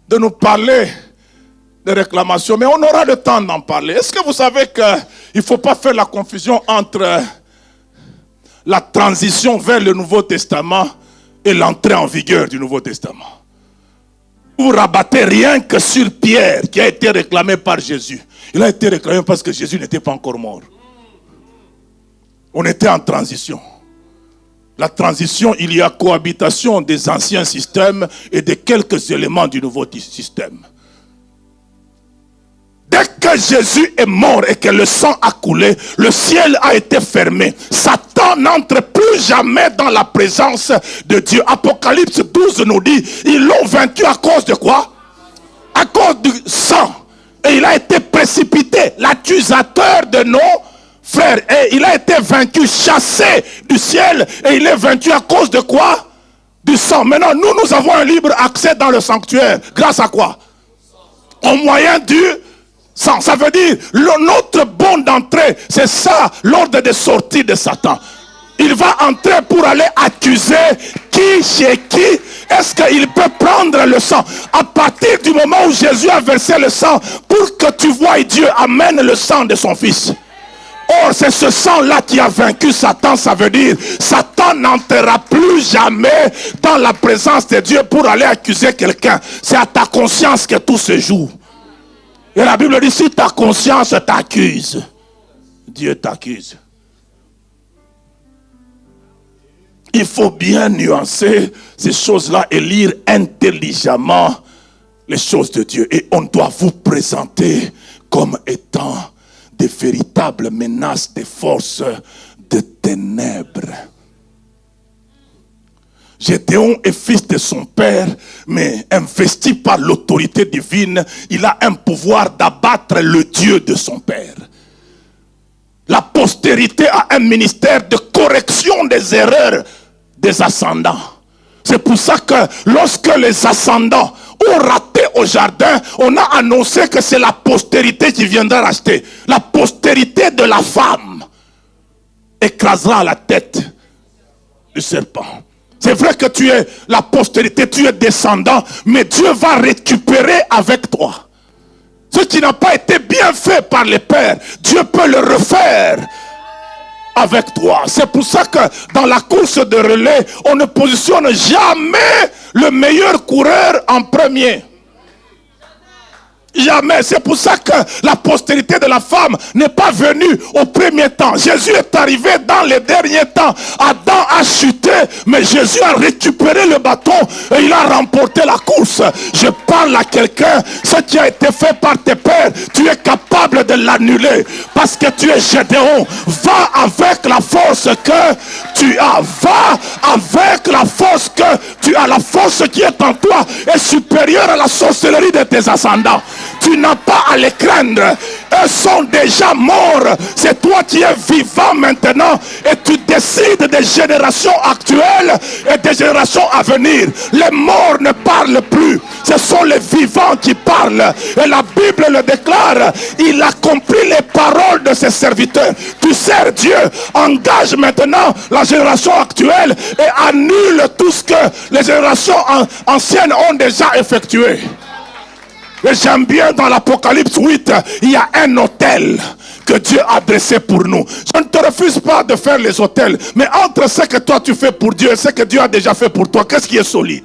de nous parler de réclamation, mais on aura le temps d'en parler. Est-ce que vous savez qu'il ne faut pas faire la confusion entre la transition vers le Nouveau Testament et l'entrée en vigueur du Nouveau Testament? Vous rabattez rien que sur Pierre qui a été réclamé par Jésus. Il a été réclamé parce que Jésus n'était pas encore mort. On était en transition. La transition, il y a cohabitation des anciens systèmes et de quelques éléments du nouveau système. Dès que Jésus est mort et que le sang a coulé, le ciel a été fermé. Satan n'entre plus jamais dans la présence de Dieu. Apocalypse 12 nous dit, ils l'ont vaincu à cause de quoi? À cause du sang. Et il a été précipité, l'accusateur de nos frères. Et il a été vaincu, chassé du ciel. Et il est vaincu à cause de quoi? Du sang. Maintenant, nous avons un libre accès dans le sanctuaire. Grâce à quoi? Au moyen du sang. Ça veut dire, notre bon d'entrée, c'est ça, l'ordre de sortie de Satan. Il va entrer pour aller accuser qui, chez qui. Est-ce qu'il peut prendre le sang? À partir du moment où Jésus a versé le sang, pour que tu vois Dieu amène le sang de son fils. Or, c'est ce sang-là qui a vaincu Satan. Ça veut dire, Satan n'entrera plus jamais dans la présence de Dieu pour aller accuser quelqu'un. C'est à ta conscience que tout se joue. Et la Bible dit, si ta conscience t'accuse, Dieu t'accuse. Il faut bien nuancer ces choses-là et lire intelligemment les choses de Dieu. Et on doit vous présenter comme étant des véritables menaces des forces de ténèbres. Gédéon est fils de son père, mais investi par l'autorité divine, il a un pouvoir d'abattre le Dieu de son père. La postérité a un ministère de correction des erreurs des ascendants. C'est pour ça que lorsque les ascendants ont raté au jardin, on a annoncé que c'est la postérité qui viendra racheter. La postérité de la femme écrasera la tête du serpent. C'est vrai que tu es la postérité, tu es descendant, mais Dieu va récupérer avec toi. Ce qui n'a pas été bien fait par les pères, Dieu peut le refaire avec toi. C'est pour ça que dans la course de relais, on ne positionne jamais le meilleur coureur en premier. Jamais. C'est pour ça que la postérité de la femme n'est pas venue au premier temps. Jésus est arrivé dans les derniers temps. Adam a chuté, mais Jésus a récupéré le bâton et il a remporté la course. Je parle à quelqu'un, ce qui a été fait par tes pères, tu es capable de l'annuler parce que tu es Gédéon. Va avec la force que tu as. Va avec la force que tu as. La force qui est en toi est supérieure à la sorcellerie de tes ascendants. Tu n'as pas à les craindre. Eux sont déjà morts. C'est toi qui es vivant maintenant. Et tu décides des générations actuelles et des générations à venir. Les morts ne parlent plus. Ce sont les vivants qui parlent. Et la Bible le déclare. Il accomplit les paroles de ses serviteurs. Tu sers Dieu. Engage maintenant la génération actuelle et annule tout ce que les générations anciennes ont déjà effectué. Et j'aime bien dans l'Apocalypse 8, il y a un autel que Dieu a dressé pour nous. Je ne te refuse pas de faire les autels, mais entre ce que toi tu fais pour Dieu et ce que Dieu a déjà fait pour toi, qu'est-ce qui est solide?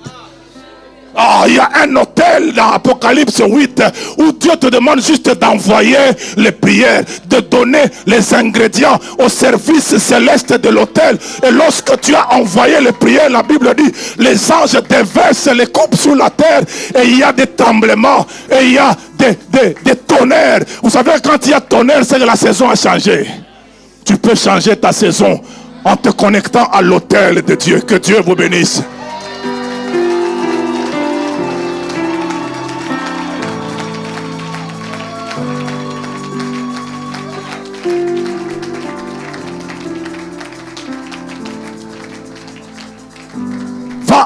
Il y a un autel dans Apocalypse 8 où Dieu te demande juste d'envoyer les prières, de donner les ingrédients au service céleste de l'autel. Et lorsque tu as envoyé les prières, la Bible dit, les anges déversent les coupes sur la terre et il y a des tremblements et il y a des tonnerres. Vous savez, quand il y a tonnerre, c'est que la saison a changé. Tu peux changer ta saison en te connectant à l'autel de Dieu. Que Dieu vous bénisse.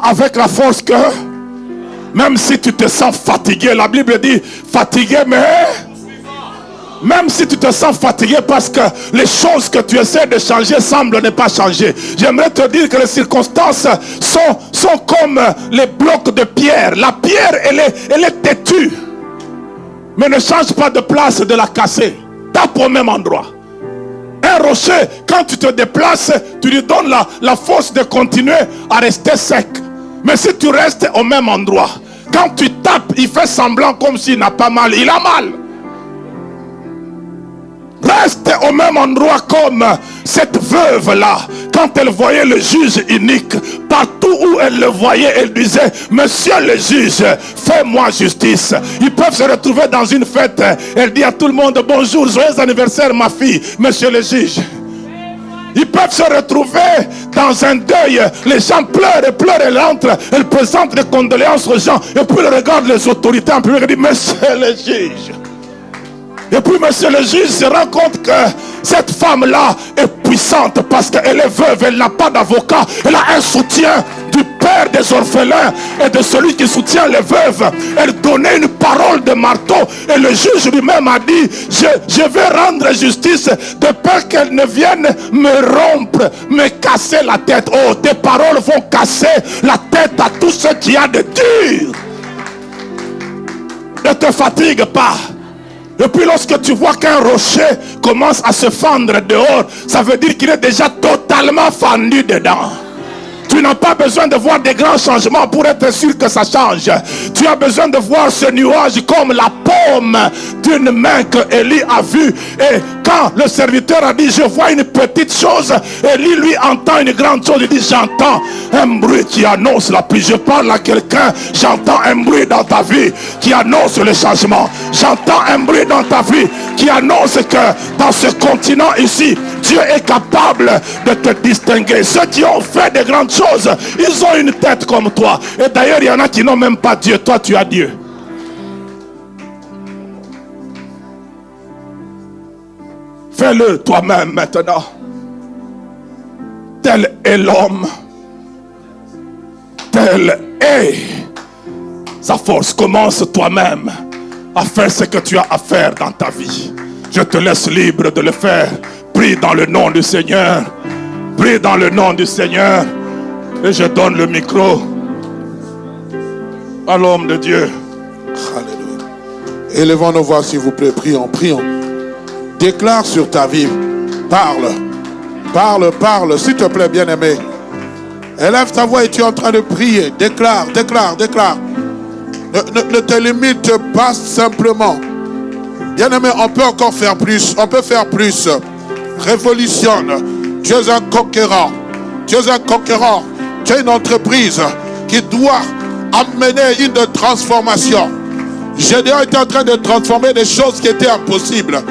Avec la force que, même si tu te sens fatigué, la Bible dit fatigué, mais même si tu te sens fatigué parce que les choses que tu essaies de changer semblent ne pas changer, j'aimerais te dire que les circonstances sont comme les blocs de pierre. La pierre, elle est têtue, mais ne change pas de place de la casser. Tape au même endroit. Un rocher, quand tu te déplaces, tu lui donnes la force de continuer à rester sec. Mais si tu restes au même endroit, quand tu tapes, il fait semblant comme s'il n'a pas mal. Il a mal. Reste au même endroit comme cette veuve-là. quand elle voyait le juge unique, partout où elle le voyait, elle disait, monsieur le juge, fais-moi justice. Ils peuvent se retrouver dans une fête, elle dit à tout le monde, bonjour, joyeux anniversaire ma fille, monsieur le juge. Ils peuvent se retrouver dans un deuil, les gens pleurent, elle entre, elle présente des condoléances aux gens, et puis elle regarde les autorités en public et dit, monsieur le juge. Et puis monsieur le juge se rend compte que cette femme-là est puissante parce qu'elle est veuve, elle n'a pas d'avocat, elle a un soutien du père des orphelins et de celui qui soutient les veuves. Elle donnait une parole de marteau et le juge lui-même a dit, je vais rendre justice de peur qu'elle ne vienne me rompre, me casser la tête. Oh, tes paroles vont casser la tête à tout ce qui a de dur. Ne te fatigue pas. Et puis lorsque tu vois qu'un rocher commence à se fendre dehors, ça veut dire qu'il est déjà totalement fendu dedans. Tu n'as pas besoin de voir des grands changements pour être sûr que ça change. Tu as besoin de voir ce nuage comme la paume d'une main que Élie a vue. Et quand le serviteur a dit, je vois une petite chose, Élie lui entend une grande chose. Il dit, j'entends un bruit qui annonce la pluie. Je parle à quelqu'un, j'entends un bruit dans ta vie qui annonce le changement. J'entends un bruit dans ta vie qui annonce que dans ce continent ici, Dieu est capable de te distinguer. Ceux qui ont fait de grandes choses, ils ont une tête comme toi. Et d'ailleurs, il y en a qui n'ont même pas Dieu. Toi, tu as Dieu. Fais-le toi-même maintenant. Tel est l'homme. Telle est sa force. Commence toi-même à faire ce que tu as à faire dans ta vie. Je te laisse libre de le faire. Prie dans le nom du Seigneur. Prie dans le nom du Seigneur. Et je donne le micro à l'homme de Dieu. Alléluia. Élevons nos voix s'il vous plaît. Prions, prions. Déclare sur ta vie. Parle. Parle, parle. S'il te plaît, bien-aimé. Élève ta voix et tu es en train de prier. Déclare, déclare, déclare. Ne te limite pas simplement. Bien-aimé, on peut encore faire plus. On peut faire plus. Révolutionne. Tu es un conquérant. Tu es un conquérant. Tu as une entreprise qui doit amener une transformation. Gédéon était en train de transformer des choses qui étaient impossibles.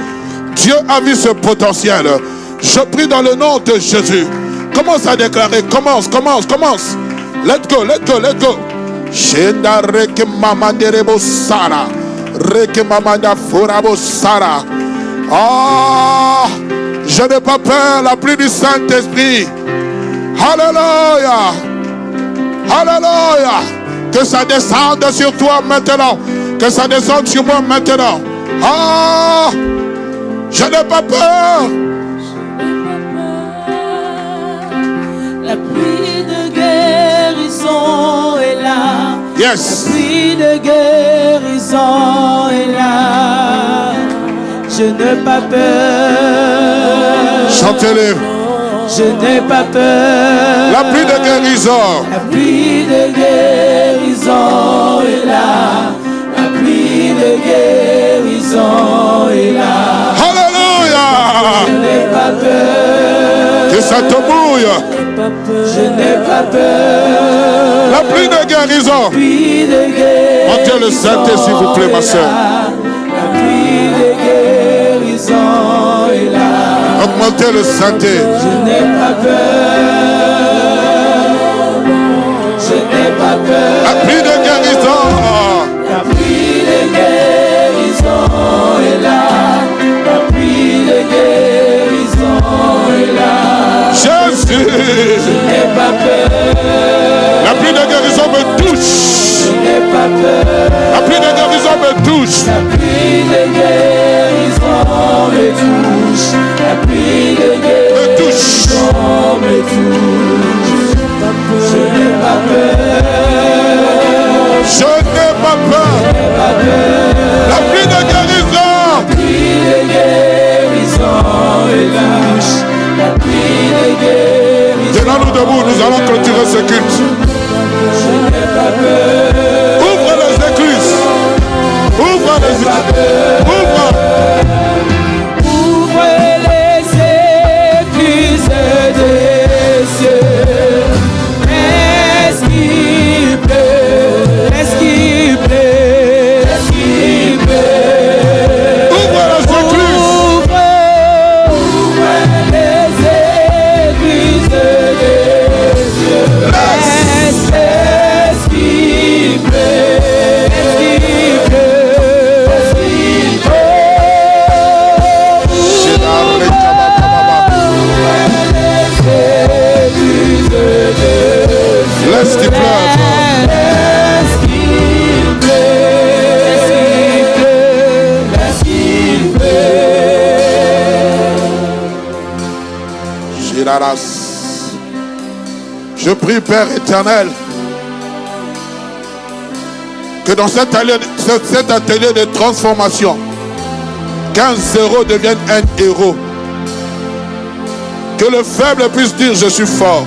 Dieu a vu ce potentiel. Je prie dans le nom de Jésus. Commence à déclarer. Commence. Let's go, let's go, let's go. Shenda reke mama derebo sara. Reke mama da forabo sara. Ah, je n'ai pas peur, la pluie du Saint-Esprit. Alléluia. Alléluia. Que ça descende sur toi maintenant. Que ça descende sur moi maintenant. Ah, je n'ai pas peur. La pluie de guérison est là. Yes. La pluie de guérison est là. Je n'ai pas peur. Chantez-le. Je n'ai pas peur. La pluie de guérison. La pluie de guérison est là. La pluie de guérison est là. Alléluia. Je n'ai pas peur. Que ça te mouille. Je n'ai pas peur. La pluie de guérison. Montez le Saint-Esprit s'il vous plaît, ma soeur. La pluie de guérison est là. Augmentez le Saint-Esprit. Je n'ai pas peur. Je n'ai pas peur. La pluie de guérison. La pluie de guérison est là. La pluie de guérison est là. Jésus. Je n'ai pas peur. La pluie de guérison me touche. Je n'ai pas peur. La pluie de guérison me touche. La pluie de guérison me touche. La pluie de guérison me touche. Je n'ai pas peur. Je n'ai pas peur. La pluie de guérison. La pluie de guérison me touche. La pluie de guérison. Tenons-nous debout, nous allons clôturer ce culte. Je n'ai pas peur. Ouvre les écluses. Ouvre les écluses. Ouvre. Ouvre les écluses des Laisse qu'il pleuve. Laisse qu'il pleuve. Laisse qu'il pleuve. Giraras. Je prie, Père éternel, que dans cet atelier de transformation, qu'un zéro devienne un héros. Que le faible puisse dire je suis fort.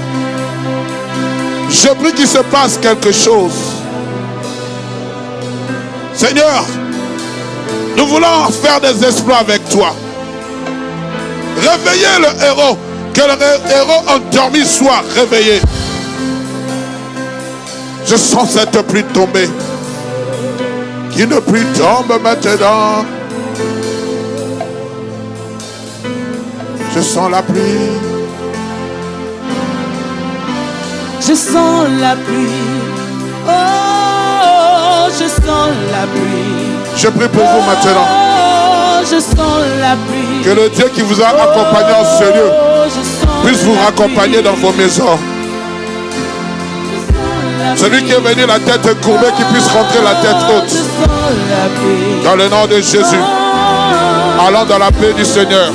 Je prie qu'il se passe quelque chose. Seigneur, nous voulons faire des exploits avec toi. Réveillez le héros. Que le héros endormi soit réveillé. Je sens cette pluie tomber. Qu'une pluie tombe maintenant. Je sens la pluie. Je sens la pluie. Oh, je sens la pluie. Je prie pour vous maintenant. Oh, je sens la pluie. Que le Dieu qui vous a accompagné en ce lieu puisse vous raccompagner dans vos maisons. Celui qui est venu la tête courbée, qui puisse rentrer la tête haute. Dans le nom de Jésus. Allons dans la paix du Seigneur.